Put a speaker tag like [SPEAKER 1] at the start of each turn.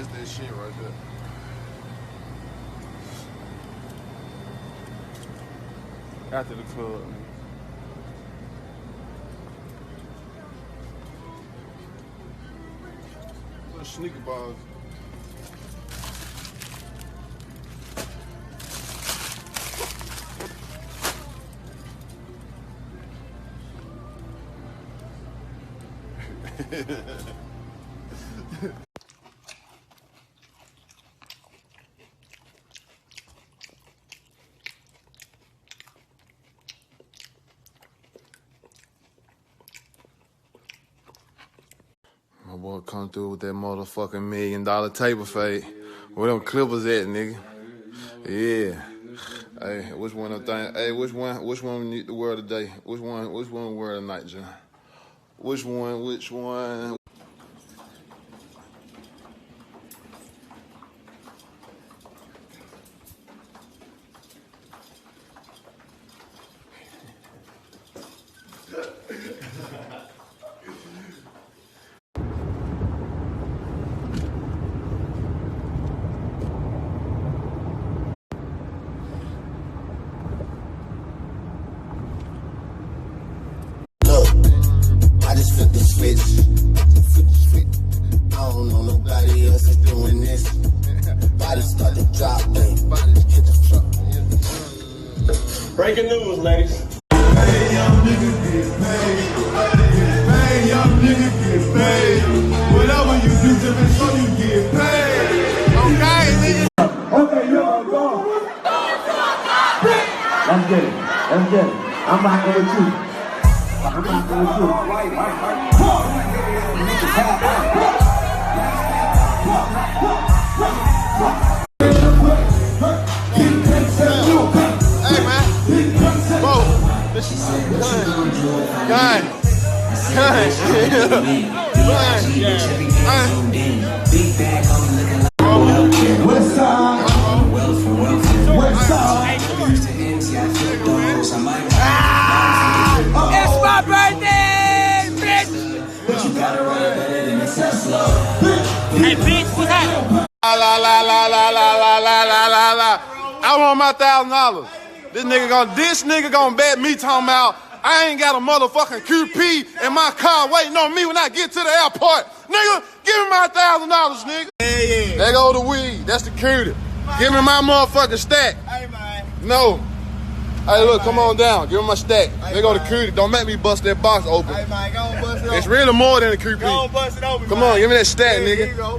[SPEAKER 1] That's that shit right there. After the club, man. Little sneaker balls. My boy come through with that motherfucking $1 million table fade. Where them clippers at, nigga? Yeah. Hey, which one of them things? Hey, which one we need to wear today? Which one we wear tonight, John? Which one?
[SPEAKER 2] I just flip the switch. I don't know nobody else is doing this. Body start to drop, man. Hit the truck.
[SPEAKER 3] Breaking news, ladies.
[SPEAKER 4] Hey, young nigga get paid. Hey, young nigga get paid. Whatever you do, just make sure you get paid. Okay, nigga. Okay, you're gone.
[SPEAKER 5] Let's get it. I'm rocking with you.
[SPEAKER 1] Hey, man. Bro, this is gun.
[SPEAKER 4] West side. West side.
[SPEAKER 6] It's my birthday, bitch! Hey, bitch, what's happening?
[SPEAKER 1] La. I want my $1,000. This nigga gonna bet me talking about I ain't got a motherfucking QP in my car waiting on me when I get to the airport. Nigga, give me my $1,000, nigga.
[SPEAKER 3] Yeah.
[SPEAKER 1] There go the weed. That's the cutie. Give me my motherfucking stack.
[SPEAKER 3] Hey, man.
[SPEAKER 1] No. Hey, look, come on down. Give me my stack. There go the cutie. Don't make me bust that box open.
[SPEAKER 3] Hey, man, go on, bust it open.
[SPEAKER 1] It's really more than a QP.
[SPEAKER 3] Go on, bust it open,
[SPEAKER 1] Come
[SPEAKER 3] man.
[SPEAKER 1] on, give me that stack,
[SPEAKER 3] Yeah,
[SPEAKER 1] nigga.
[SPEAKER 3] here you go.